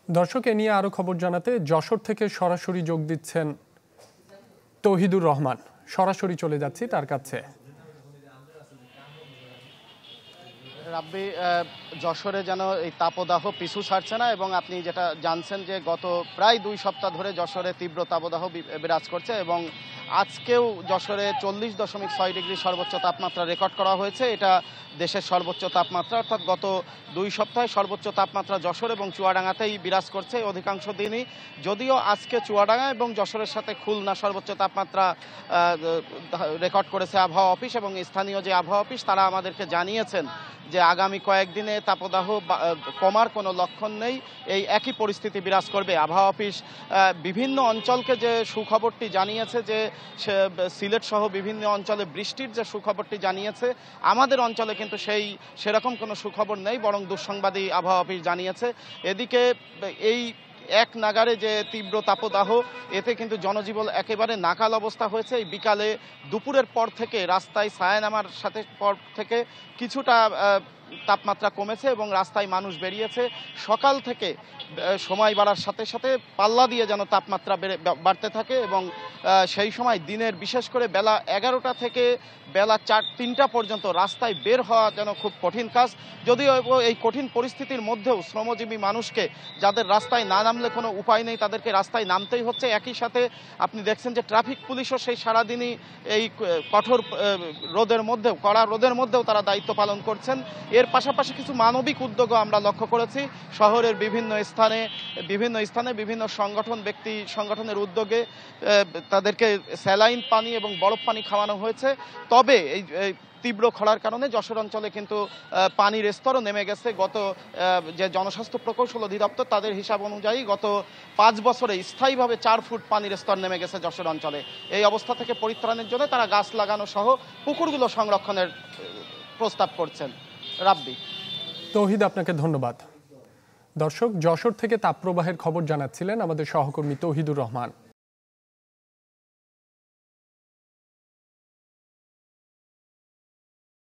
দর্শক, এ নিয়ে আরো খবর জানাতে যশোর থেকে সরাসরি যোগ দিচ্ছেন তৌহিদুর রহমান। সরাসরি চলে যাচ্ছি তার কাছে। রাব্বি, যশোরে যেন এই তাপদাহ পিছু ছাড়ছে না এবং আপনি যেটা জানছেন যে গত প্রায় 2 সপ্তাহ ধরে যশোরে তীব্র তাপদাহ বিরাজ করছে এবং আজকেও যশোরে 40.6 ডিগ্রি সর্বোচ্চ তাপমাত্রা রেকর্ড করা হয়েছে। এটা দেশের সর্বোচ্চ তাপমাত্রা, অর্থাৎ গত 2 সপ্তাহে সর্বোচ্চ তাপমাত্রা যশোর এবং চুয়াডাঙ্গাতেই বিরাজ করছে অধিকাংশ দিনই। যদিও আজকে চুয়াডাঙ্গা এবং যশোরের সাথে খুলনা সর্বোচ্চ তাপমাত্রা রেকর্ড করেছে আবহাওয়া অফিস, এবং স্থানীয় যে আবহাওয়া অফিস তারা আমাদেরকে জানিয়েছেন যে আগামী কয়েকদিনে তাপদাহ কমার কোনো লক্ষণ নেই, এই একই পরিস্থিতি বিরাজ করবে। আবহাওয়া অফিস বিভিন্ন অঞ্চলকে যে সুখবরটি জানিয়েছে, যে সিলেট সহ বিভিন্ন অঞ্চলে বৃষ্টির যে সুখবরটি জানিয়েছে, আমাদের অঞ্চলে কিন্তু সেরকম কোনো সুখবর নেই, বরং দুঃসংবাদই আবহাওয়া অফিস জানিয়েছে। এদিকে এই এক নাগারে যে তীব্র তাপদাহ, এতে কিন্তু জনজীবন একেবারে নাকাল অবস্থা হয়েছে। এই বিকালে দুপুরের পর থেকে রাস্তায় ছায়া নামার সাথে পর থেকে কিছুটা তাপমাত্রা কমেছে এবং রাস্তায় মানুষ বেরিয়েছে। সকাল থেকে সময় বাড়ার সাথে সাথে পাল্লা দিয়ে যেন তাপমাত্রা বাড়তে থাকে এবং সেই সময় দিনের বিশেষ করে বেলা 11টা থেকে বেলা 3টা পর্যন্ত রাস্তায় বের হওয়া যেন খুব কঠিন কাজ। যদিও এই কঠিন পরিস্থিতির মধ্যেও শ্রমজীবী মানুষকে, যাদের রাস্তায় না নামলে কোনো উপায় নেই, তাদেরকে রাস্তায় নামতেই হচ্ছে। একই সাথে আপনি দেখছেন যে ট্রাফিক পুলিশও সেই সারাদিনই এই কঠোর রোদের মধ্যেও, কড়া রোদের মধ্যেও তারা দায়িত্ব পালন করছেন। এর পাশাপাশি কিছু মানবিক উদ্যোগও আমরা লক্ষ্য করেছি শহরের বিভিন্ন স্থানে বিভিন্ন ব্যক্তি সংগঠনের উদ্যোগে তাদেরকে স্যালাইন পানি এবং বরফ পানি খাওয়ানো হয়েছে। তবে এই তীব্র খরার কারণে যশোর অঞ্চলে কিন্তু পানির স্তরও নেমে গেছে। গত যে জনস্বাস্থ্য প্রকৌশল অধিদপ্তর তাদের হিসাব অনুযায়ী গত 5 বছরে স্থায়ীভাবে 4 ফুট পানির স্তর নেমে গেছে যশোর অঞ্চলে। এই অবস্থা থেকে পরিত্রাণের জন্য তারা গাছ লাগানো সহ পুকুরগুলো সংরক্ষণের প্রস্তাব করছেন। রাব্বি। তৌহিদ, আপনাকে ধন্যবাদ। দর্শক, যশোর থেকে তাপপ্রবাহের খবর জানাচ্ছিলেন আমাদের সহকর্মী তৌহিদুর রহমান।